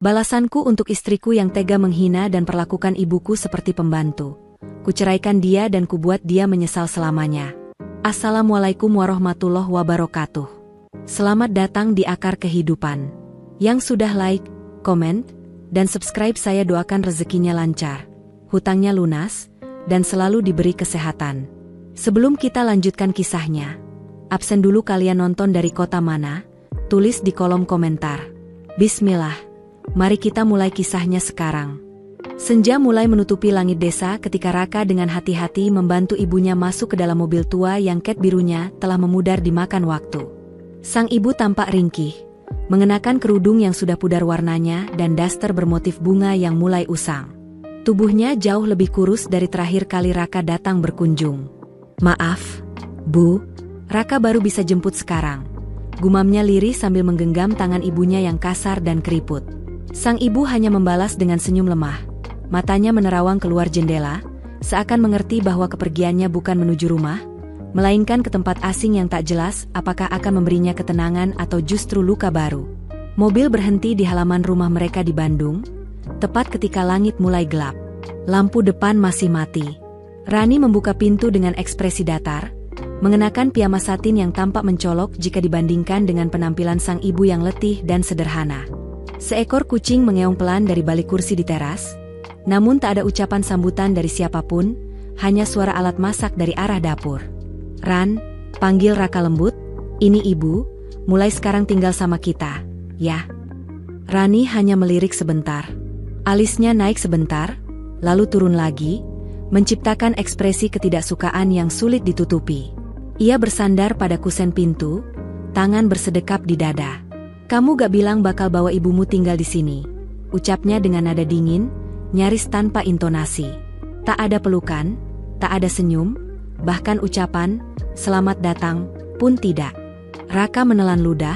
Balasanku untuk istriku yang tega menghina dan perlakukan ibuku seperti pembantu. Kuceraikan dia dan kubuat dia menyesal selamanya. Assalamualaikum warahmatullahi wabarakatuh. Selamat datang di Akar Kehidupan. Yang sudah like, komen, dan subscribe saya doakan rezekinya lancar, hutangnya lunas, dan selalu diberi kesehatan. Sebelum kita lanjutkan kisahnya, absen dulu kalian nonton dari kota mana? Tulis di kolom komentar. Bismillah, mari kita mulai kisahnya sekarang. Senja mulai menutupi langit desa ketika Raka dengan hati-hati membantu ibunya masuk ke dalam mobil tua yang cat birunya telah memudar dimakan waktu. Sang ibu tampak ringkih, mengenakan kerudung yang sudah pudar warnanya dan daster bermotif bunga yang mulai usang. Tubuhnya jauh lebih kurus dari terakhir kali Raka datang berkunjung. "Maaf, Bu, Raka baru bisa jemput sekarang," gumamnya lirih sambil menggenggam tangan ibunya yang kasar dan keriput. Sang ibu hanya membalas dengan senyum lemah. Matanya menerawang keluar jendela, seakan mengerti bahwa kepergiannya bukan menuju rumah, melainkan ke tempat asing yang tak jelas apakah akan memberinya ketenangan atau justru luka baru. Mobil berhenti di halaman rumah mereka di Bandung, tepat ketika langit mulai gelap. Lampu depan masih mati. Rani membuka pintu dengan ekspresi datar, mengenakan piyama satin yang tampak mencolok jika dibandingkan dengan penampilan sang ibu yang letih dan sederhana. Seekor kucing mengeong pelan dari balik kursi di teras, namun tak ada ucapan sambutan dari siapapun, hanya suara alat masak dari arah dapur. "Ran," panggil Raka lembut, "ini ibu, mulai sekarang tinggal sama kita, ya?" Rani hanya melirik sebentar. Alisnya naik sebentar, lalu turun lagi, menciptakan ekspresi ketidaksukaan yang sulit ditutupi. Ia bersandar pada kusen pintu, tangan bersedekap di dada. "Kamu gak bilang bakal bawa ibumu tinggal di sini," ucapnya dengan nada dingin, nyaris tanpa intonasi. Tak ada pelukan, tak ada senyum, bahkan ucapan, "Selamat datang," pun tidak. Raka menelan ludah,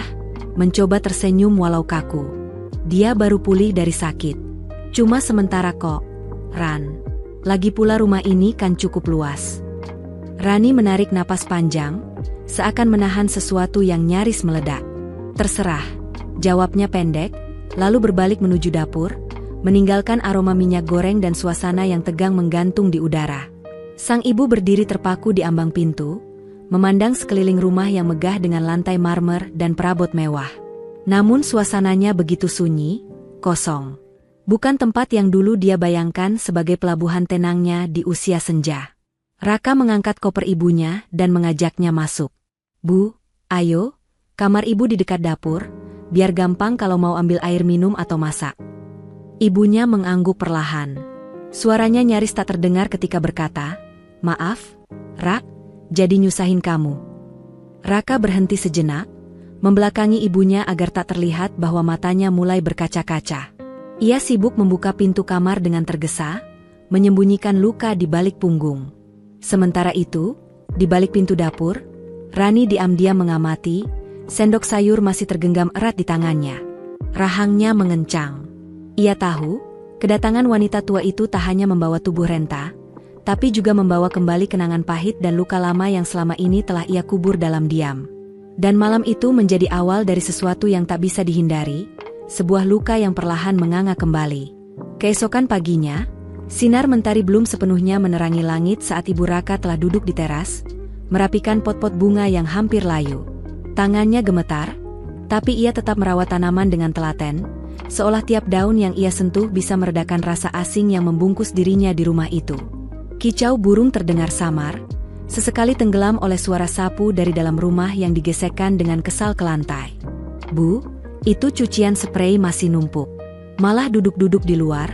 mencoba tersenyum walau kaku. Dia baru pulih dari sakit. "Cuma sementara kok, Ran. Lagi pula rumah ini kan cukup luas." Rani menarik napas panjang, seakan menahan sesuatu yang nyaris meledak. "Terserah," jawabnya pendek, lalu berbalik menuju dapur, meninggalkan aroma minyak goreng dan suasana yang tegang menggantung di udara. Sang ibu berdiri terpaku di ambang pintu, memandang sekeliling rumah yang megah dengan lantai marmer dan perabot mewah. Namun suasananya begitu sunyi, kosong. Bukan tempat yang dulu dia bayangkan sebagai pelabuhan tenangnya di usia senja. Raka mengangkat koper ibunya dan mengajaknya masuk. "Bu, ayo, kamar ibu di dekat dapur, biar gampang kalau mau ambil air minum atau masak." Ibunya mengangguk perlahan. Suaranya nyaris tak terdengar ketika berkata, "Maaf, Rak, jadi nyusahin kamu." Raka berhenti sejenak, membelakangi ibunya agar tak terlihat bahwa matanya mulai berkaca-kaca. Ia sibuk membuka pintu kamar dengan tergesa, menyembunyikan luka di balik punggung. Sementara itu, di balik pintu dapur, Rani diam-diam mengamati, sendok sayur masih tergenggam erat di tangannya. Rahangnya mengencang. Ia tahu, kedatangan wanita tua itu tak hanya membawa tubuh renta, tapi juga membawa kembali kenangan pahit dan luka lama yang selama ini telah ia kubur dalam diam. Dan malam itu menjadi awal dari sesuatu yang tak bisa dihindari, sebuah luka yang perlahan menganga kembali. Keesokan paginya, sinar mentari belum sepenuhnya menerangi langit saat Ibu Raka telah duduk di teras, merapikan pot-pot bunga yang hampir layu. Tangannya gemetar, tapi ia tetap merawat tanaman dengan telaten, seolah tiap daun yang ia sentuh bisa meredakan rasa asing yang membungkus dirinya di rumah itu. Kicau burung terdengar samar, sesekali tenggelam oleh suara sapu dari dalam rumah yang digesekkan dengan kesal ke lantai. "Bu, itu cucian sprei masih numpuk. Malah duduk-duduk di luar,"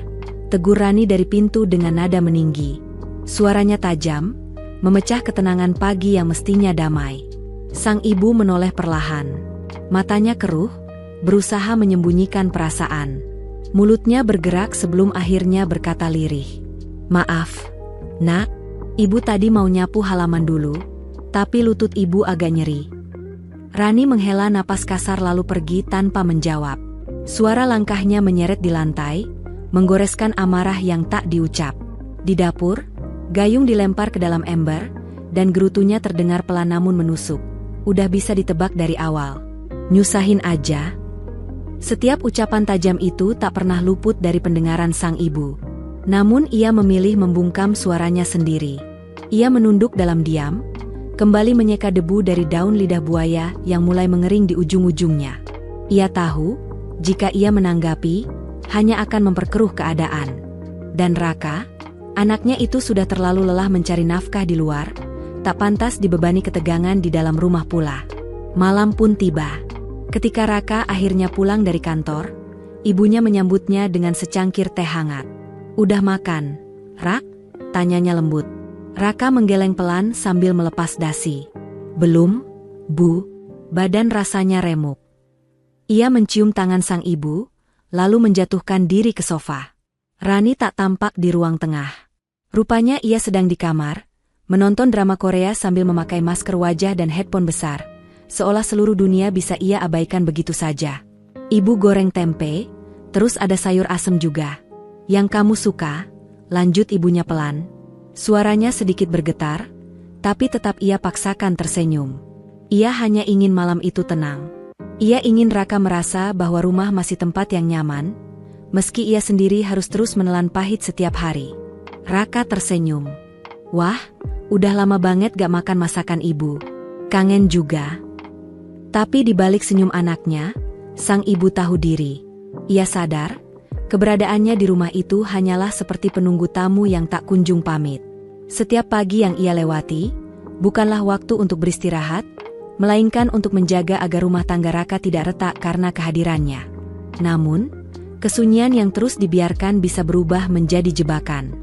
tegur Rani dari pintu dengan nada meninggi. Suaranya tajam, memecah ketenangan pagi yang mestinya damai. Sang ibu menoleh perlahan. Matanya keruh, berusaha menyembunyikan perasaan. Mulutnya bergerak sebelum akhirnya berkata lirih, "Maaf, Nak, ibu tadi mau nyapu halaman dulu, tapi lutut ibu agak nyeri." Rani menghela napas kasar lalu pergi tanpa menjawab. Suara langkahnya menyeret di lantai, menggoreskan amarah yang tak diucap. Di dapur, gayung dilempar ke dalam ember, dan gerutunya terdengar pelan namun menusuk. Udah bisa ditebak dari awal. "Nyusahin aja." Setiap ucapan tajam itu tak pernah luput dari pendengaran sang ibu. Namun ia memilih membungkam suaranya sendiri. Ia menunduk dalam diam, kembali menyeka debu dari daun lidah buaya yang mulai mengering di ujung-ujungnya. Ia tahu, jika ia menanggapi, hanya akan memperkeruh keadaan. Dan Raka, anaknya itu sudah terlalu lelah mencari nafkah di luar, tak pantas dibebani ketegangan di dalam rumah pula. Malam pun tiba. Ketika Raka akhirnya pulang dari kantor, ibunya menyambutnya dengan secangkir teh hangat. "Udah makan, Rak?" tanyanya lembut. Raka menggeleng pelan sambil melepas dasi. "Belum, Bu." Badan rasanya remuk. Ia mencium tangan sang ibu, lalu menjatuhkan diri ke sofa. Rani tak tampak di ruang tengah. Rupanya ia sedang di kamar, menonton drama Korea sambil memakai masker wajah dan headphone besar, seolah seluruh dunia bisa ia abaikan begitu saja. "Ibu goreng tempe, terus ada sayur asem juga. Yang kamu suka?" lanjut ibunya pelan. Suaranya sedikit bergetar, tapi tetap ia paksakan tersenyum. Ia hanya ingin malam itu tenang. Ia ingin Raka merasa bahwa rumah masih tempat yang nyaman, meski ia sendiri harus terus menelan pahit setiap hari. Raka tersenyum. "Wah, udah lama banget gak makan masakan ibu. Kangen juga." Tapi di balik senyum anaknya, sang ibu tahu diri. Ia sadar, keberadaannya di rumah itu hanyalah seperti penunggu tamu yang tak kunjung pamit. Setiap pagi yang ia lewati, bukanlah waktu untuk beristirahat, melainkan untuk menjaga agar rumah tangga Raka tidak retak karena kehadirannya. Namun, kesunyian yang terus dibiarkan bisa berubah menjadi jebakan.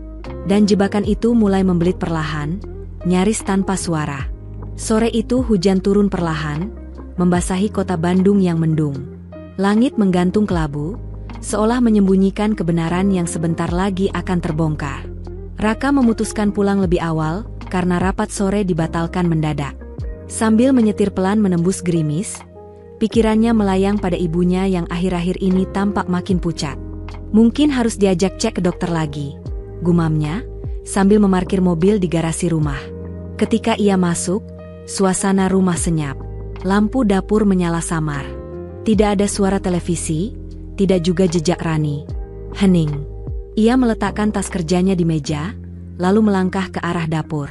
Dan jebakan itu mulai membelit perlahan, nyaris tanpa suara. Sore itu hujan turun perlahan, membasahi kota Bandung yang mendung. Langit menggantung kelabu, seolah menyembunyikan kebenaran yang sebentar lagi akan terbongkar. Raka memutuskan pulang lebih awal, karena rapat sore dibatalkan mendadak. Sambil menyetir pelan menembus gerimis, pikirannya melayang pada ibunya yang akhir-akhir ini tampak makin pucat. "Mungkin harus diajak cek ke dokter lagi," gumamnya, sambil memarkir mobil di garasi rumah. Ketika ia masuk, suasana rumah senyap. Lampu dapur menyala samar. Tidak ada suara televisi, tidak juga jejak Rani. Hening. Ia meletakkan tas kerjanya di meja, lalu melangkah ke arah dapur.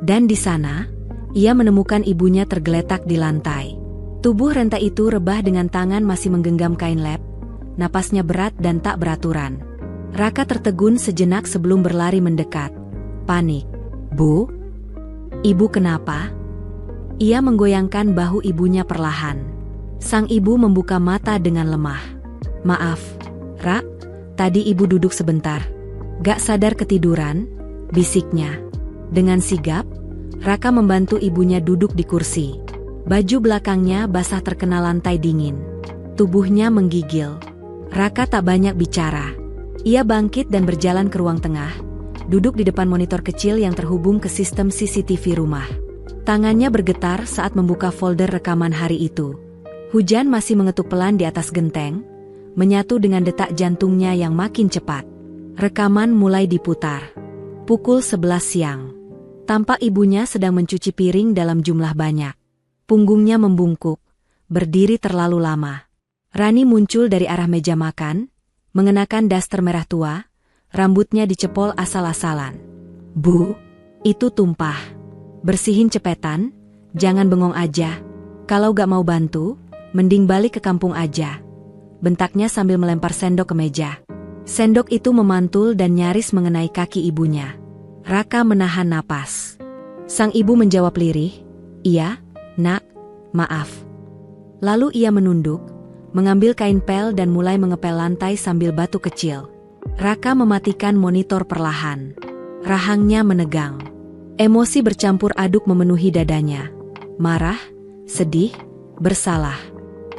Dan di sana, ia menemukan ibunya tergeletak di lantai. Tubuh renta itu rebah dengan tangan masih menggenggam kain lap, napasnya berat dan tak beraturan. Raka tertegun sejenak sebelum berlari mendekat. Panik. "Bu? Ibu kenapa?" Ia menggoyangkan bahu ibunya perlahan. Sang ibu membuka mata dengan lemah. "Maaf, Rak, tadi ibu duduk sebentar. Gak sadar ketiduran," bisiknya. Dengan sigap, Raka membantu ibunya duduk di kursi. Baju belakangnya basah terkena lantai dingin. Tubuhnya menggigil. Raka tak banyak bicara. Ia bangkit dan berjalan ke ruang tengah, duduk di depan monitor kecil yang terhubung ke sistem CCTV rumah. Tangannya bergetar saat membuka folder rekaman hari itu. Hujan masih mengetuk pelan di atas genteng, menyatu dengan detak jantungnya yang makin cepat. Rekaman mulai diputar. Pukul 11 siang. Tampak ibunya sedang mencuci piring dalam jumlah banyak. Punggungnya membungkuk, berdiri terlalu lama. Rani muncul dari arah meja makan, mengenakan daster merah tua, rambutnya dicepol asal-asalan. "Bu, itu tumpah. Bersihin cepetan, jangan bengong aja. Kalau gak mau bantu, mending balik ke kampung aja," bentaknya sambil melempar sendok ke meja. Sendok itu memantul dan nyaris mengenai kaki ibunya. Raka menahan napas. Sang ibu menjawab lirih, "Iya, Nak, maaf." Lalu ia menunduk, mengambil kain pel dan mulai mengepel lantai sambil batu kecil. Raka mematikan monitor perlahan. Rahangnya menegang. Emosi bercampur aduk memenuhi dadanya. Marah, sedih, bersalah.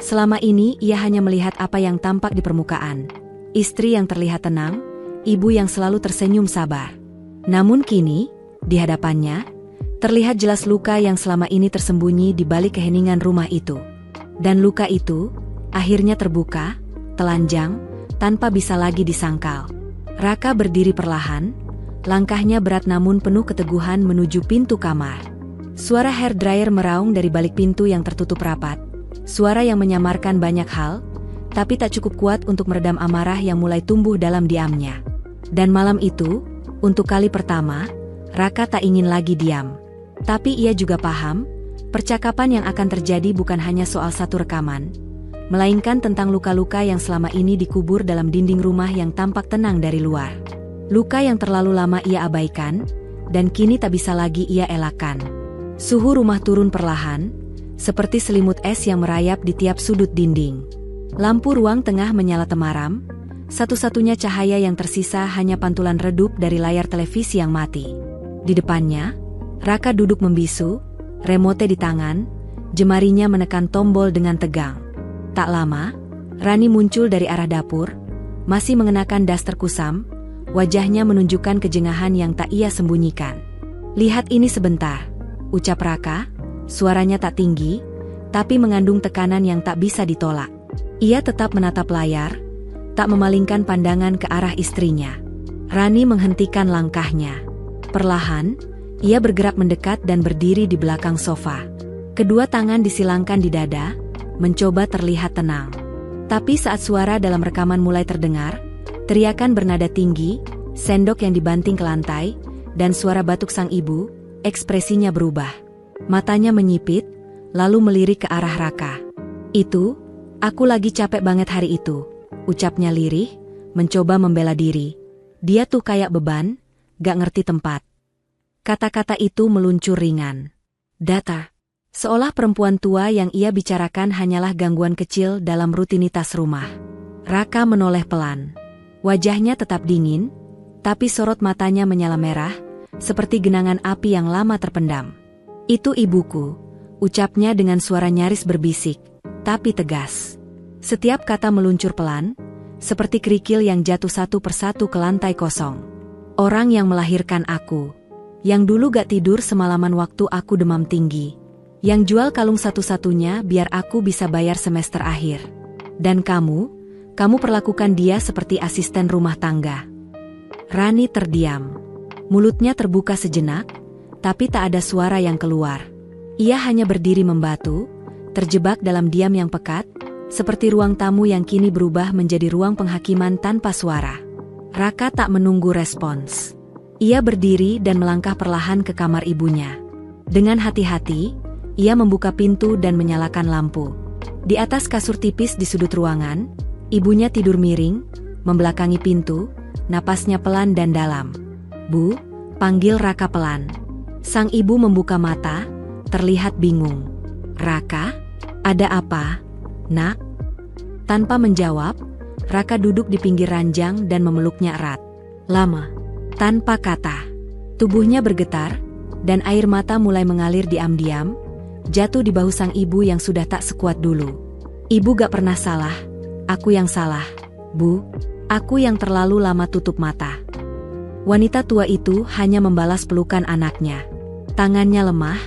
Selama ini ia hanya melihat apa yang tampak di permukaan. Istri yang terlihat tenang, ibu yang selalu tersenyum sabar. Namun kini, di hadapannya, terlihat jelas luka yang selama ini tersembunyi di balik keheningan rumah itu. Dan luka itu, akhirnya terbuka, telanjang, tanpa bisa lagi disangkal. Raka berdiri perlahan, langkahnya berat namun penuh keteguhan menuju pintu kamar. Suara hairdryer meraung dari balik pintu yang tertutup rapat, suara yang menyamarkan banyak hal, tapi tak cukup kuat untuk meredam amarah yang mulai tumbuh dalam diamnya. Dan malam itu, untuk kali pertama, Raka tak ingin lagi diam. Tapi ia juga paham, percakapan yang akan terjadi bukan hanya soal satu rekaman, melainkan tentang luka-luka yang selama ini dikubur dalam dinding rumah yang tampak tenang dari luar. Luka yang terlalu lama ia abaikan, dan kini tak bisa lagi ia elakkan. Suhu rumah turun perlahan, seperti selimut es yang merayap di tiap sudut dinding. Lampu ruang tengah menyala temaram, satu-satunya cahaya yang tersisa hanya pantulan redup dari layar televisi yang mati. Di depannya, Raka duduk membisu, remote di tangan, jemarinya menekan tombol dengan tegang. Tak lama, Rani muncul dari arah dapur, masih mengenakan daster kusam, wajahnya menunjukkan kejengahan yang tak ia sembunyikan. "Lihat ini sebentar," ucap Raka, suaranya tak tinggi, tapi mengandung tekanan yang tak bisa ditolak. Ia tetap menatap layar, tak memalingkan pandangan ke arah istrinya. Rani menghentikan langkahnya. Perlahan, ia bergerak mendekat dan berdiri di belakang sofa. Kedua tangan disilangkan di dada, mencoba terlihat tenang. Tapi saat suara dalam rekaman mulai terdengar, teriakan bernada tinggi, sendok yang dibanting ke lantai, dan suara batuk sang ibu, ekspresinya berubah. Matanya menyipit, lalu melirik ke arah Raka. "Itu, aku lagi capek banget hari itu," ucapnya lirih, mencoba membela diri. "Dia tuh kayak beban, gak ngerti tempat." Kata-kata itu meluncur ringan. Datar. Seolah perempuan tua yang ia bicarakan hanyalah gangguan kecil dalam rutinitas rumah. Raka menoleh pelan. Wajahnya tetap dingin, tapi sorot matanya menyala merah, seperti genangan api yang lama terpendam. "Itu ibuku," ucapnya dengan suara nyaris berbisik, tapi tegas. Setiap kata meluncur pelan, seperti kerikil yang jatuh satu persatu ke lantai kosong. "Orang yang melahirkan aku, yang dulu gak tidur semalaman waktu aku demam tinggi, yang jual kalung satu-satunya biar aku bisa bayar semester akhir. Dan kamu perlakukan dia seperti asisten rumah tangga." Rani terdiam. Mulutnya terbuka sejenak, tapi tak ada suara yang keluar. Ia hanya berdiri membatu, terjebak dalam diam yang pekat, seperti ruang tamu yang kini berubah menjadi ruang penghakiman tanpa suara. Raka tak menunggu respons. Ia berdiri dan melangkah perlahan ke kamar ibunya. Dengan hati-hati, ia membuka pintu dan menyalakan lampu. Di atas kasur tipis di sudut ruangan, ibunya tidur miring, membelakangi pintu, napasnya pelan dan dalam. "Bu," panggil Raka pelan. Sang ibu membuka mata, terlihat bingung. "Raka, ada apa, Nak?" Tanpa menjawab, Raka duduk di pinggir ranjang dan memeluknya erat. Lama, tanpa kata. Tubuhnya bergetar, dan air mata mulai mengalir diam-diam, jatuh di bahu sang ibu yang sudah tak sekuat dulu. "Ibu gak pernah salah, aku yang salah, Bu. Aku yang terlalu lama tutup mata." Wanita tua itu hanya membalas pelukan anaknya. Tangannya lemah,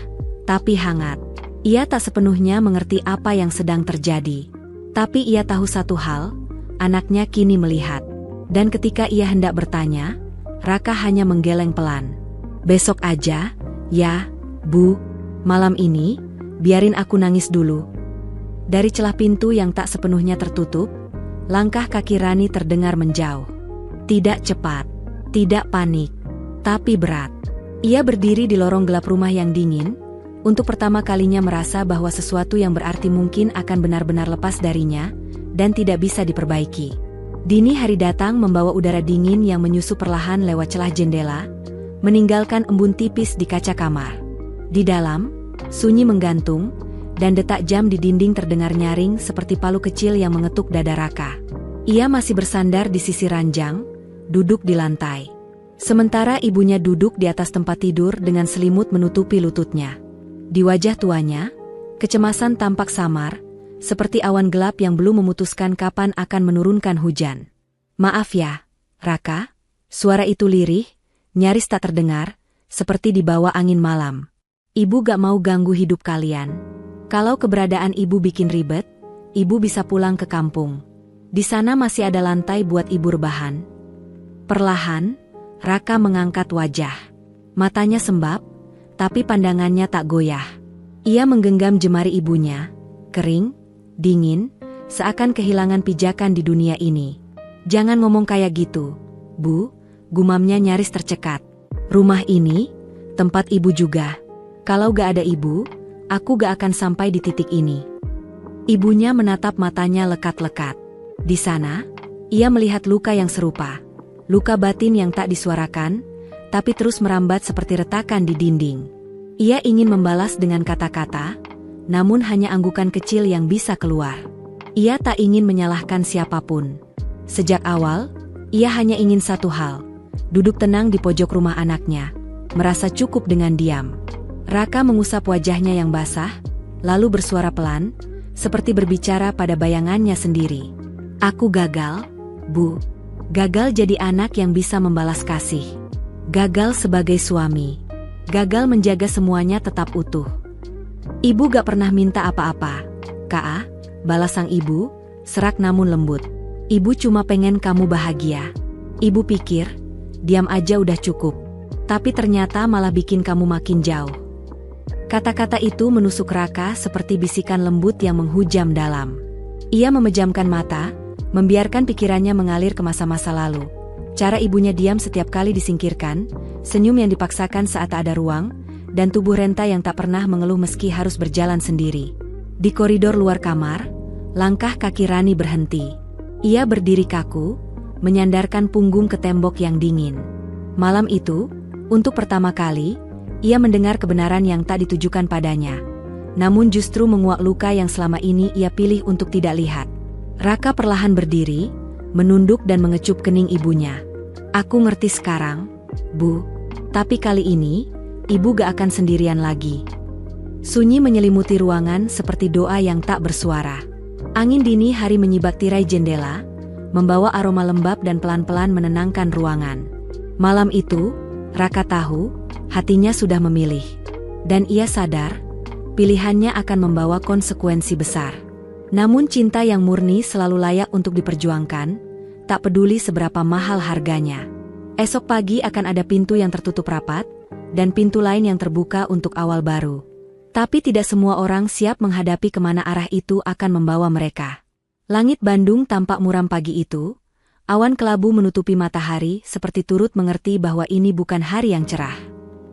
tapi hangat. Ia tak sepenuhnya mengerti apa yang sedang terjadi. Tapi ia tahu satu hal, anaknya kini melihat. Dan ketika ia hendak bertanya, Raka hanya menggeleng pelan. "Besok aja, ya, Bu. Malam ini, biarin aku nangis dulu." Dari celah pintu yang tak sepenuhnya tertutup, langkah kaki Rani terdengar menjauh. Tidak cepat, tidak panik, tapi berat. Ia berdiri di lorong gelap rumah yang dingin, untuk pertama kalinya merasa bahwa sesuatu yang berarti mungkin akan benar-benar lepas darinya, dan tidak bisa diperbaiki. Dini hari datang membawa udara dingin yang menyusup perlahan lewat celah jendela, meninggalkan embun tipis di kaca kamar. Di dalam, sunyi menggantung, dan detak jam di dinding terdengar nyaring seperti palu kecil yang mengetuk dada Raka. Ia masih bersandar di sisi ranjang, duduk di lantai. Sementara ibunya duduk di atas tempat tidur dengan selimut menutupi lututnya. Di wajah tuanya, kecemasan tampak samar, seperti awan gelap yang belum memutuskan kapan akan menurunkan hujan. "Maaf ya, Raka," suara itu lirih, nyaris tak terdengar, seperti dibawa angin malam. "Ibu gak mau ganggu hidup kalian. Kalau keberadaan ibu bikin ribet, ibu bisa pulang ke kampung. Di sana masih ada lantai buat ibu rebahan." Perlahan, Raka mengangkat wajah. Matanya sembab, tapi pandangannya tak goyah. Ia menggenggam jemari ibunya, kering, dingin, seakan kehilangan pijakan di dunia ini. "Jangan ngomong kayak gitu, Bu," gumamnya nyaris tercekat. "Rumah ini, tempat Ibu juga. Kalau gak ada Ibu, aku gak akan sampai di titik ini." Ibunya menatap matanya lekat-lekat. Di sana, ia melihat luka yang serupa. Luka batin yang tak disuarakan, tapi terus merambat seperti retakan di dinding. Ia ingin membalas dengan kata-kata, namun hanya anggukan kecil yang bisa keluar. Ia tak ingin menyalahkan siapapun. Sejak awal, ia hanya ingin satu hal, duduk tenang di pojok rumah anaknya, merasa cukup dengan diam. Raka mengusap wajahnya yang basah, lalu bersuara pelan, seperti berbicara pada bayangannya sendiri. "Aku gagal, Bu. Gagal jadi anak yang bisa membalas kasih. Gagal sebagai suami. Gagal menjaga semuanya tetap utuh." "Ibu gak pernah minta apa-apa, Kak," balas sang ibu, serak namun lembut. "Ibu cuma pengen kamu bahagia. Ibu pikir, diam aja udah cukup. Tapi ternyata malah bikin kamu makin jauh." Kata-kata itu menusuk Raka seperti bisikan lembut yang menghujam dalam. Ia memejamkan mata, membiarkan pikirannya mengalir ke masa-masa lalu. Cara ibunya diam setiap kali disingkirkan, senyum yang dipaksakan saat tak ada ruang, dan tubuh Renta yang tak pernah mengeluh meski harus berjalan sendiri. Di koridor luar kamar, langkah kaki Rani berhenti. Ia berdiri kaku, menyandarkan punggung ke tembok yang dingin. Malam itu, untuk pertama kali, ia mendengar kebenaran yang tak ditujukan padanya. Namun justru menguak luka yang selama ini ia pilih untuk tidak lihat. Raka perlahan berdiri, menunduk dan mengecup kening ibunya. "Aku ngerti sekarang, Bu. Tapi kali ini, Ibu gak akan sendirian lagi." Sunyi menyelimuti ruangan seperti doa yang tak bersuara. Angin dini hari menyibak tirai jendela, membawa aroma lembab dan pelan-pelan menenangkan ruangan. Malam itu, Raka tahu, hatinya sudah memilih. Dan ia sadar, pilihannya akan membawa konsekuensi besar. Namun cinta yang murni selalu layak untuk diperjuangkan, tak peduli seberapa mahal harganya. Esok pagi akan ada pintu yang tertutup rapat, dan pintu lain yang terbuka untuk awal baru. Tapi tidak semua orang siap menghadapi kemana arah itu akan membawa mereka. Langit Bandung tampak muram pagi itu. Awan kelabu menutupi matahari seperti turut mengerti bahwa ini bukan hari yang cerah.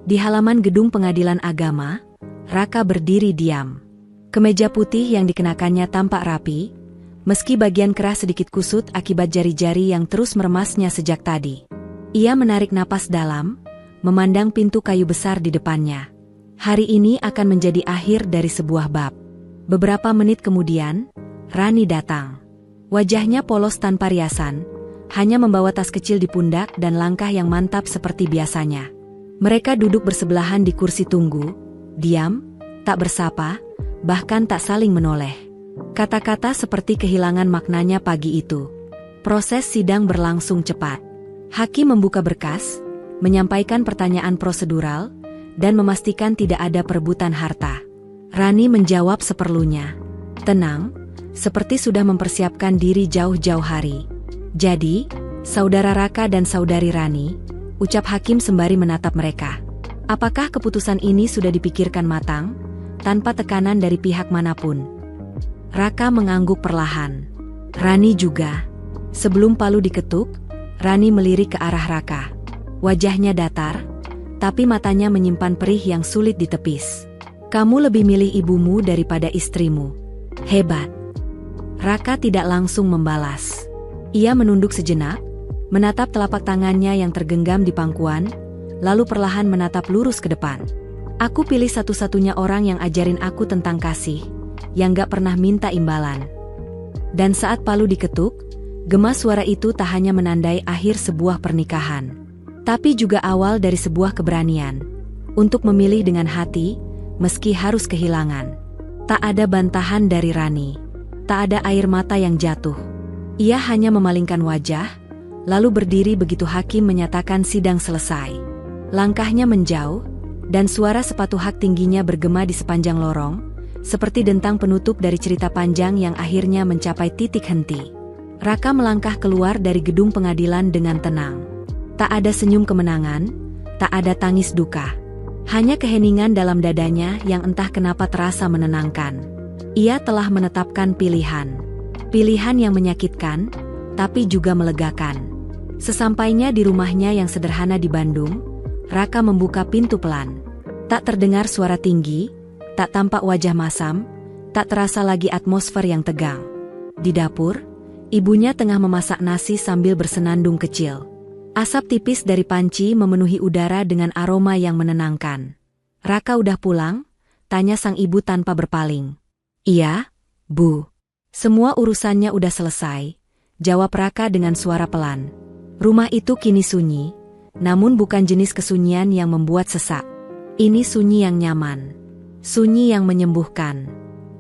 Di halaman gedung pengadilan agama, Raka berdiri diam. Kemeja putih yang dikenakannya tampak rapi, meski bagian kerah sedikit kusut akibat jari-jari yang terus meremasnya sejak tadi. Ia menarik napas dalam, memandang pintu kayu besar di depannya. Hari ini akan menjadi akhir dari sebuah bab. Beberapa menit kemudian, Rani datang. Wajahnya polos tanpa riasan, hanya membawa tas kecil di pundak dan langkah yang mantap seperti biasanya. Mereka duduk bersebelahan di kursi tunggu, diam, tak bersapa, bahkan tak saling menoleh. Kata-kata seperti kehilangan maknanya pagi itu. Proses sidang berlangsung cepat. Hakim membuka berkas, menyampaikan pertanyaan prosedural, dan memastikan tidak ada perebutan harta. Rani menjawab seperlunya. Tenang, seperti sudah mempersiapkan diri jauh-jauh hari. "Jadi, saudara Raka dan saudari Rani," ucap hakim sembari menatap mereka. "Apakah keputusan ini sudah dipikirkan matang, tanpa tekanan dari pihak manapun?" Raka mengangguk perlahan. Rani juga. Sebelum palu diketuk, Rani melirik ke arah Raka. Wajahnya datar, tapi matanya menyimpan perih yang sulit ditepis. "Kamu lebih milih ibumu daripada istrimu. Hebat." Raka tidak langsung membalas. Ia menunduk sejenak, menatap telapak tangannya yang tergenggam di pangkuan, lalu perlahan menatap lurus ke depan. "Aku pilih satu-satunya orang yang ajarin aku tentang kasih, yang gak pernah minta imbalan." Dan saat palu diketuk, gema suara itu tak hanya menandai akhir sebuah pernikahan, tapi juga awal dari sebuah keberanian untuk memilih dengan hati, meski harus kehilangan. Tak ada bantahan dari Rani, tak ada air mata yang jatuh. Ia hanya memalingkan wajah, lalu berdiri begitu hakim menyatakan sidang selesai. Langkahnya menjauh, dan suara sepatu hak tingginya bergema di sepanjang lorong, seperti dentang penutup dari cerita panjang yang akhirnya mencapai titik henti. Raka melangkah keluar dari gedung pengadilan dengan tenang. Tak ada senyum kemenangan, tak ada tangis duka. Hanya keheningan dalam dadanya yang entah kenapa terasa menenangkan. Ia telah menetapkan pilihan. Pilihan yang menyakitkan, tapi juga melegakan. Sesampainya di rumahnya yang sederhana di Bandung, Raka membuka pintu pelan. Tak terdengar suara tinggi, tak tampak wajah masam, tak terasa lagi atmosfer yang tegang. Di dapur, ibunya tengah memasak nasi sambil bersenandung kecil. Asap tipis dari panci memenuhi udara dengan aroma yang menenangkan. "Raka udah pulang?" tanya sang ibu tanpa berpaling. "Iya, Bu. Semua urusannya udah selesai," jawab Raka dengan suara pelan. Rumah itu kini sunyi, namun bukan jenis kesunyian yang membuat sesak. Ini sunyi yang nyaman. Sunyi yang menyembuhkan.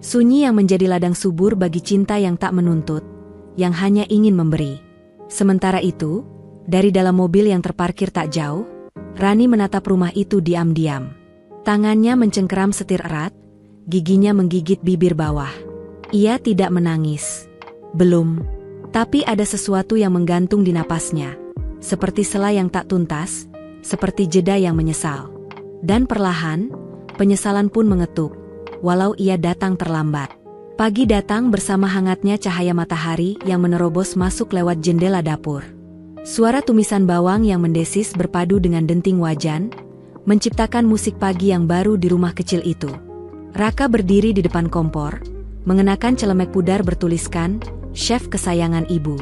Sunyi yang menjadi ladang subur bagi cinta yang tak menuntut, yang hanya ingin memberi. Sementara itu, dari dalam mobil yang terparkir tak jauh, Rani menatap rumah itu diam-diam. Tangannya mencengkeram setir erat, giginya menggigit bibir bawah. Ia tidak menangis. Belum. Tapi ada sesuatu yang menggantung di napasnya. Seperti sela yang tak tuntas, seperti jeda yang menyesal. Dan perlahan, penyesalan pun mengetuk, walau ia datang terlambat. Pagi datang bersama hangatnya cahaya matahari yang menerobos masuk lewat jendela dapur. Suara tumisan bawang yang mendesis berpadu dengan denting wajan, menciptakan musik pagi yang baru di rumah kecil itu. Raka berdiri di depan kompor, mengenakan celemek pudar bertuliskan, "Chef kesayangan ibu."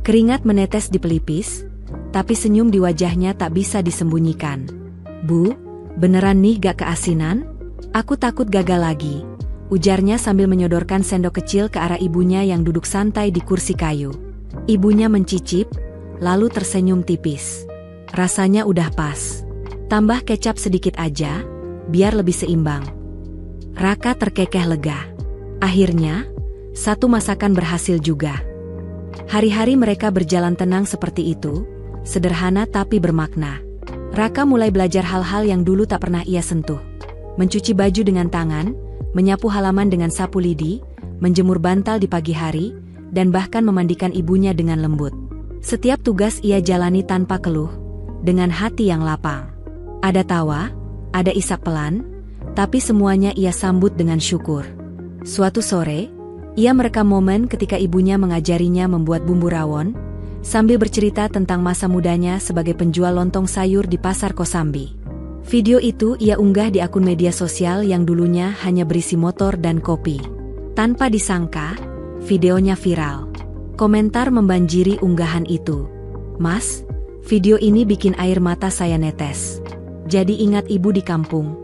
Keringat menetes di pelipis, tapi senyum di wajahnya tak bisa disembunyikan. "Bu, beneran nih gak keasinan? Aku takut gagal lagi," ujarnya sambil menyodorkan sendok kecil ke arah ibunya yang duduk santai di kursi kayu. Ibunya mencicip, lalu tersenyum tipis. "Rasanya udah pas. Tambah kecap sedikit aja, biar lebih seimbang." Raka terkekeh lega. Akhirnya, satu masakan berhasil juga. Hari-hari mereka berjalan tenang seperti itu, sederhana tapi bermakna. Raka mulai belajar hal-hal yang dulu tak pernah ia sentuh. Mencuci baju dengan tangan, menyapu halaman dengan sapu lidi, menjemur bantal di pagi hari, dan bahkan memandikan ibunya dengan lembut. Setiap tugas ia jalani tanpa keluh, dengan hati yang lapang. Ada tawa, ada isak pelan, tapi semuanya ia sambut dengan syukur. Suatu sore, ia merekam momen ketika ibunya mengajarinya membuat bumbu rawon, sambil bercerita tentang masa mudanya sebagai penjual lontong sayur di Pasar Kosambi. Video itu ia unggah di akun media sosial yang dulunya hanya berisi motor dan kopi. Tanpa disangka, videonya viral. Komentar membanjiri unggahan itu. "Mas, video ini bikin air mata saya netes. Jadi ingat ibu di kampung.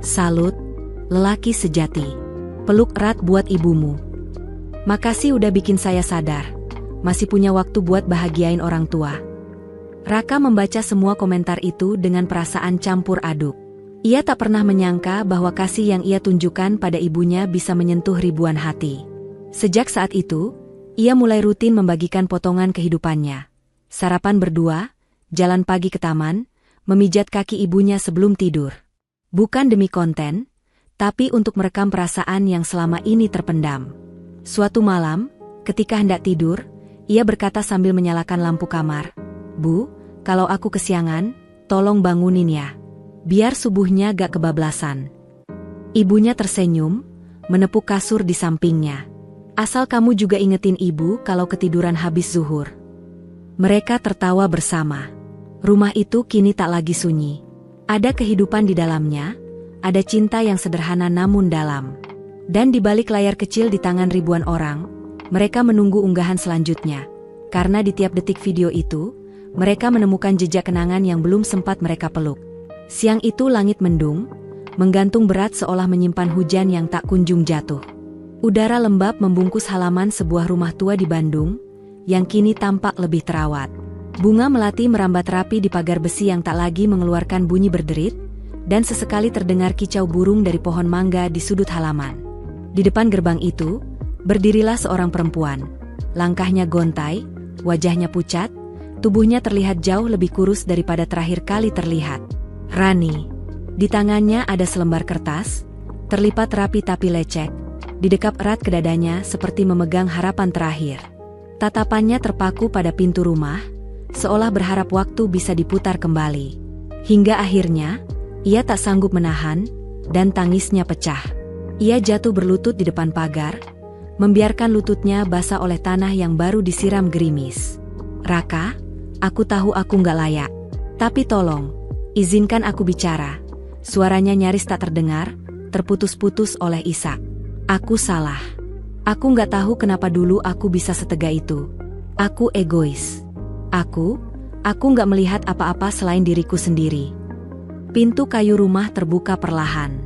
Salut, lelaki sejati. Peluk erat buat ibumu. Makasih udah bikin saya sadar. Masih punya waktu buat bahagiain orang tua." Raka membaca semua komentar itu dengan perasaan campur aduk. Ia tak pernah menyangka bahwa kasih yang ia tunjukkan pada ibunya bisa menyentuh ribuan hati. Sejak saat itu, ia mulai rutin membagikan potongan kehidupannya. Sarapan berdua, jalan pagi ke taman, memijat kaki ibunya sebelum tidur. Bukan demi konten, tapi untuk merekam perasaan yang selama ini terpendam. Suatu malam, ketika hendak tidur, ia berkata sambil menyalakan lampu kamar, "Bu, kalau aku kesiangan, tolong bangunin ya. Biar subuhnya gak kebablasan." Ibunya tersenyum, menepuk kasur di sampingnya. "Asal kamu juga ingetin ibu kalau ketiduran habis zuhur." Mereka tertawa bersama. Rumah itu kini tak lagi sunyi. Ada kehidupan di dalamnya, ada cinta yang sederhana namun dalam. Dan di balik layar kecil di tangan ribuan orang, mereka menunggu unggahan selanjutnya. Karena di tiap detik video itu, mereka menemukan jejak kenangan yang belum sempat mereka peluk. Siang itu langit mendung, menggantung berat seolah menyimpan hujan yang tak kunjung jatuh. Udara lembab membungkus halaman sebuah rumah tua di Bandung, yang kini tampak lebih terawat. Bunga melati merambat rapi di pagar besi yang tak lagi mengeluarkan bunyi berderit, dan sesekali terdengar kicau burung dari pohon mangga di sudut halaman. Di depan gerbang itu, berdirilah seorang perempuan. Langkahnya gontai, wajahnya pucat, tubuhnya terlihat jauh lebih kurus daripada terakhir kali terlihat. Rani. Di tangannya ada selembar kertas, terlipat rapi tapi lecek, didekap erat ke dadanya seperti memegang harapan terakhir. Tatapannya terpaku pada pintu rumah, seolah berharap waktu bisa diputar kembali. Hingga akhirnya, ia tak sanggup menahan, dan tangisnya pecah. Ia jatuh berlutut di depan pagar, membiarkan lututnya basah oleh tanah yang baru disiram gerimis. "Raka, aku tahu aku nggak layak. Tapi tolong, izinkan aku bicara." Suaranya nyaris tak terdengar, terputus-putus oleh Ishak. "Aku salah. Aku nggak tahu kenapa dulu aku bisa setega itu. Aku egois. Aku nggak melihat apa-apa selain diriku sendiri." Pintu kayu rumah terbuka perlahan.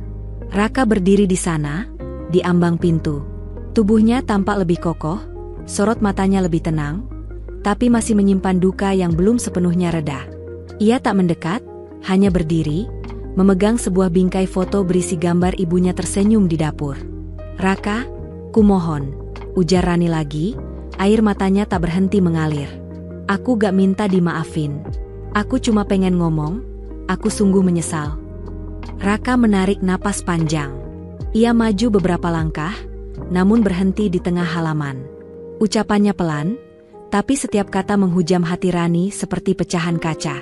Raka berdiri di sana, di ambang pintu. Tubuhnya tampak lebih kokoh, sorot matanya lebih tenang, tapi masih menyimpan duka yang belum sepenuhnya reda. Ia tak mendekat, hanya berdiri, memegang sebuah bingkai foto berisi gambar ibunya tersenyum di dapur. "Raka, kumohon," ujar Rani lagi, air matanya tak berhenti mengalir. "Aku gak minta dimaafin. Aku cuma pengen ngomong, aku sungguh menyesal." Raka menarik napas panjang. Ia maju beberapa langkah, namun berhenti di tengah halaman. Ucapannya pelan, tapi setiap kata menghujam hati Rani seperti pecahan kaca.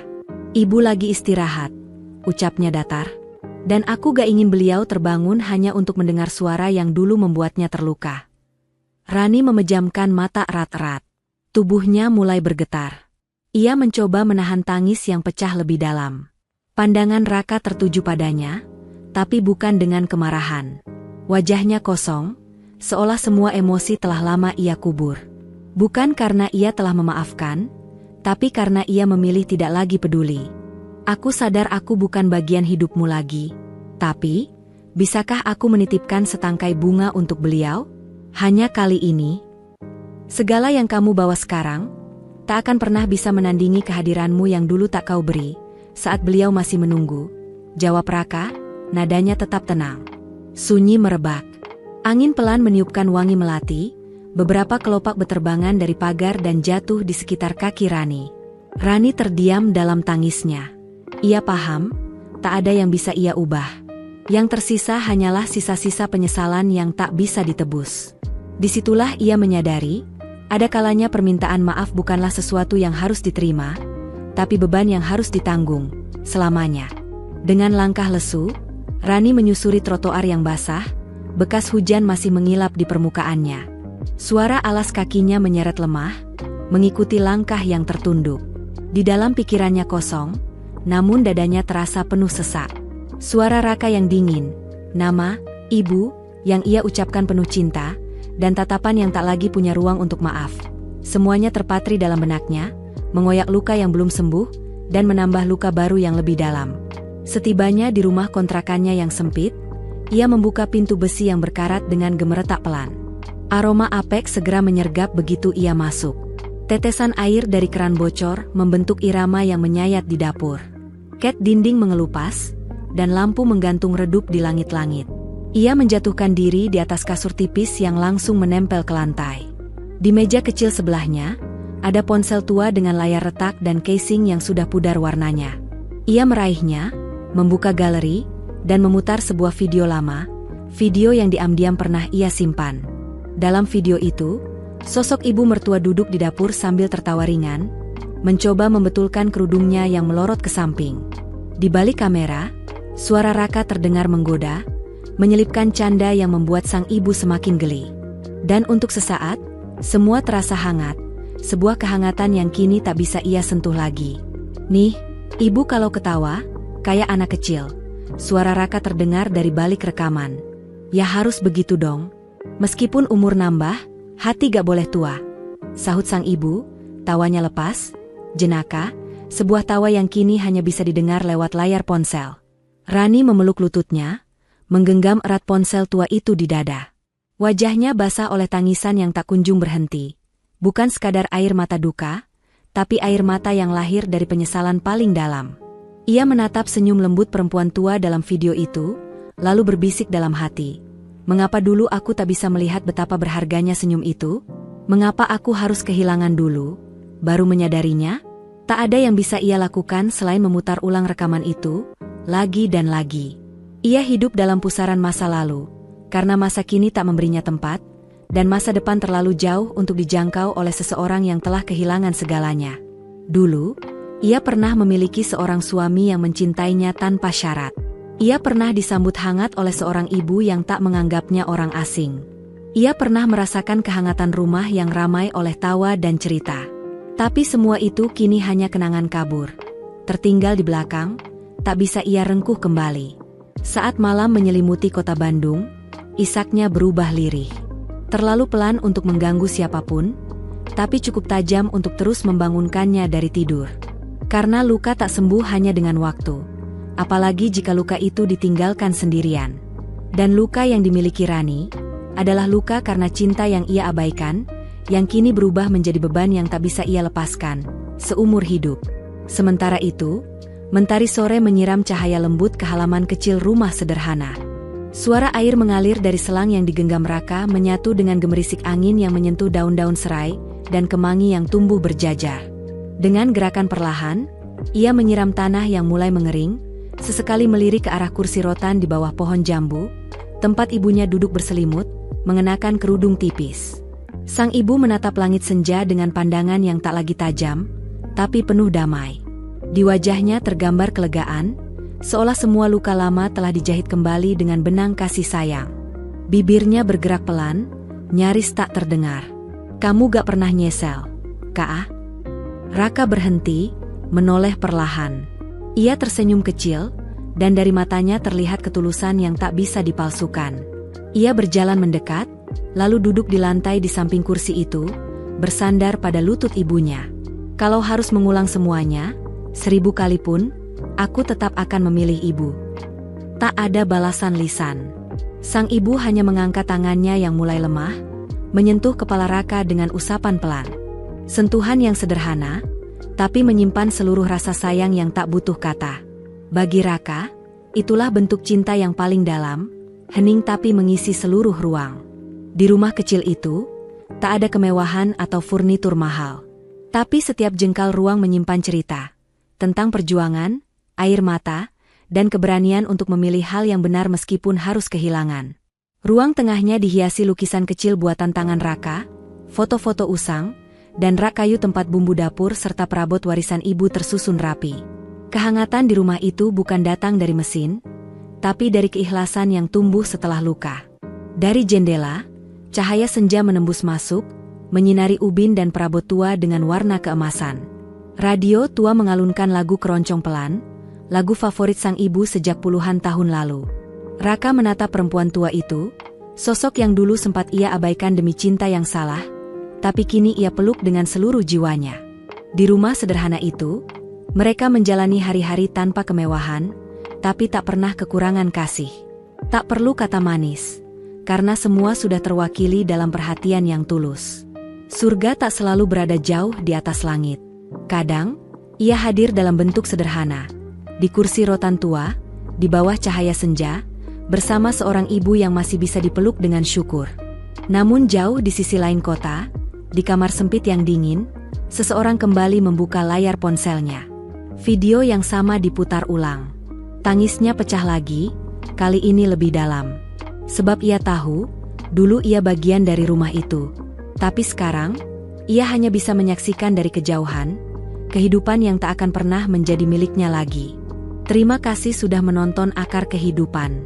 "Ibu lagi istirahat," ucapnya datar. "Dan aku gak ingin beliau terbangun hanya untuk mendengar suara yang dulu membuatnya terluka." Rani memejamkan mata erat-erat. Tubuhnya mulai bergetar. Ia mencoba menahan tangis yang pecah lebih dalam. Pandangan Raka tertuju padanya, tapi bukan dengan kemarahan. Wajahnya kosong, seolah semua emosi telah lama ia kubur. Bukan karena ia telah memaafkan, tapi karena ia memilih tidak lagi peduli. "Aku sadar aku bukan bagian hidupmu lagi. Tapi, bisakah aku menitipkan setangkai bunga untuk beliau? Hanya kali ini. Segala yang kamu bawa sekarang, tak akan pernah bisa menandingi kehadiranmu yang dulu tak kau beri, saat beliau masih menunggu," jawab Raka, nadanya tetap tenang. Sunyi merebak. Angin pelan meniupkan wangi melati, beberapa kelopak beterbangan dari pagar dan jatuh di sekitar kaki Rani. Rani terdiam dalam tangisnya. Ia paham, tak ada yang bisa ia ubah. Yang tersisa hanyalah sisa-sisa penyesalan yang tak bisa ditebus. Disitulah ia menyadari, ada kalanya permintaan maaf bukanlah sesuatu yang harus diterima, tapi beban yang harus ditanggung selamanya. Dengan langkah lesu, Rani menyusuri trotoar yang basah, bekas hujan masih mengilap di permukaannya. Suara alas kakinya menyeret lemah, mengikuti langkah yang tertunduk. Di dalam pikirannya kosong, namun dadanya terasa penuh sesak. Suara Raka yang dingin, nama, ibu, yang ia ucapkan penuh cinta, dan tatapan yang tak lagi punya ruang untuk maaf. Semuanya terpatri dalam benaknya, mengoyak luka yang belum sembuh, dan menambah luka baru yang lebih dalam. Setibanya di rumah kontrakannya yang sempit, ia membuka pintu besi yang berkarat dengan gemeretak pelan. Aroma apek segera menyergap begitu ia masuk. Tetesan air dari keran bocor membentuk irama yang menyayat di dapur. Ket dinding mengelupas, dan lampu menggantung redup di langit-langit. Ia menjatuhkan diri di atas kasur tipis yang langsung menempel ke lantai. Di meja kecil sebelahnya, ada ponsel tua dengan layar retak dan casing yang sudah pudar warnanya. Ia meraihnya, membuka galeri, dan memutar sebuah video lama, video yang diam-diam pernah ia simpan. Dalam video itu, sosok ibu mertua duduk di dapur sambil tertawa ringan, mencoba membetulkan kerudungnya yang melorot ke samping. Di balik kamera, suara Raka terdengar menggoda, menyelipkan canda yang membuat sang ibu semakin geli. Dan untuk sesaat, semua terasa hangat, sebuah kehangatan yang kini tak bisa ia sentuh lagi. "Nih, ibu kalau ketawa, kayak anak kecil," suara Raka terdengar dari balik rekaman. "Ya harus begitu dong. Meskipun umur nambah, hati gak boleh tua," sahut sang ibu, tawanya lepas, jenaka, sebuah tawa yang kini hanya bisa didengar lewat layar ponsel. Rani memeluk lututnya, menggenggam erat ponsel tua itu di dada. Wajahnya basah oleh tangisan yang tak kunjung berhenti. Bukan sekadar air mata duka, tapi air mata yang lahir dari penyesalan paling dalam. Ia menatap senyum lembut perempuan tua dalam video itu, lalu berbisik dalam hati. "Mengapa dulu aku tak bisa melihat betapa berharganya senyum itu? Mengapa aku harus kehilangan dulu?" Baru menyadarinya, tak ada yang bisa ia lakukan selain memutar ulang rekaman itu, lagi dan lagi. Ia hidup dalam pusaran masa lalu, karena masa kini tak memberinya tempat, dan masa depan terlalu jauh untuk dijangkau oleh seseorang yang telah kehilangan segalanya. Dulu, ia pernah memiliki seorang suami yang mencintainya tanpa syarat. Ia pernah disambut hangat oleh seorang ibu yang tak menganggapnya orang asing. Ia pernah merasakan kehangatan rumah yang ramai oleh tawa dan cerita. Tapi semua itu kini hanya kenangan kabur. Tertinggal di belakang, tak bisa ia rengkuh kembali. Saat malam menyelimuti kota Bandung, isaknya berubah lirih. Terlalu pelan untuk mengganggu siapapun, tapi cukup tajam untuk terus membangunkannya dari tidur. Karena luka tak sembuh hanya dengan waktu. Apalagi jika luka itu ditinggalkan sendirian. Dan luka yang dimiliki Rani adalah luka karena cinta yang ia abaikan, yang kini berubah menjadi beban yang tak bisa ia lepaskan seumur hidup. Sementara itu, mentari sore menyiram cahaya lembut ke halaman kecil rumah sederhana. Suara air mengalir dari selang yang digenggam Raka menyatu dengan gemerisik angin yang menyentuh daun-daun serai dan kemangi yang tumbuh berjajar. Dengan gerakan perlahan, ia menyiram tanah yang mulai mengering, sesekali melirik ke arah kursi rotan di bawah pohon jambu, tempat ibunya duduk berselimut, mengenakan kerudung tipis. Sang ibu menatap langit senja dengan pandangan yang tak lagi tajam, tapi penuh damai. Di wajahnya tergambar kelegaan, seolah semua luka lama telah dijahit kembali dengan benang kasih sayang. Bibirnya bergerak pelan, nyaris tak terdengar. "Kamu gak pernah nyesel, Kak?" Raka berhenti, menoleh perlahan. Ia tersenyum kecil, dan dari matanya terlihat ketulusan yang tak bisa dipalsukan. Ia berjalan mendekat, lalu duduk di lantai di samping kursi itu, bersandar pada lutut ibunya. "Kalau harus mengulang semuanya, 1000 kali pun, aku tetap akan memilih ibu." Tak ada balasan lisan. Sang ibu hanya mengangkat tangannya yang mulai lemah, menyentuh kepala Raka dengan usapan pelan. Sentuhan yang sederhana, tapi menyimpan seluruh rasa sayang yang tak butuh kata. Bagi Raka, itulah bentuk cinta yang paling dalam, hening tapi mengisi seluruh ruang. Di rumah kecil itu, tak ada kemewahan atau furnitur mahal. Tapi setiap jengkal ruang menyimpan cerita tentang perjuangan, air mata, dan keberanian untuk memilih hal yang benar meskipun harus kehilangan. Ruang tengahnya dihiasi lukisan kecil buatan tangan Raka, foto-foto usang, dan rak kayu tempat bumbu dapur serta perabot warisan ibu tersusun rapi. Kehangatan di rumah itu bukan datang dari mesin, tapi dari keikhlasan yang tumbuh setelah luka. Dari jendela, cahaya senja menembus masuk, menyinari ubin dan perabot tua dengan warna keemasan. Radio tua mengalunkan lagu keroncong pelan, lagu favorit sang ibu sejak puluhan tahun lalu. Raka menatap perempuan tua itu, sosok yang dulu sempat ia abaikan demi cinta yang salah, tapi kini ia peluk dengan seluruh jiwanya. Di rumah sederhana itu, mereka menjalani hari-hari tanpa kemewahan, tapi tak pernah kekurangan kasih. Tak perlu kata manis, karena semua sudah terwakili dalam perhatian yang tulus. Surga tak selalu berada jauh di atas langit. Kadang, ia hadir dalam bentuk sederhana, di kursi rotan tua, di bawah cahaya senja, bersama seorang ibu yang masih bisa dipeluk dengan syukur. Namun jauh di sisi lain kota, di kamar sempit yang dingin, seseorang kembali membuka layar ponselnya. Video yang sama diputar ulang. Tangisnya pecah lagi, kali ini lebih dalam. Sebab ia tahu, dulu ia bagian dari rumah itu. Tapi sekarang, ia hanya bisa menyaksikan dari kejauhan, kehidupan yang tak akan pernah menjadi miliknya lagi. Terima kasih sudah menonton Akar Kehidupan.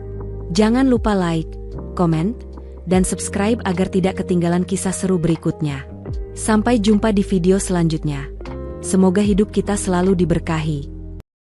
Jangan lupa like, komen, dan subscribe agar tidak ketinggalan kisah seru berikutnya. Sampai jumpa di video selanjutnya. Semoga hidup kita selalu diberkahi.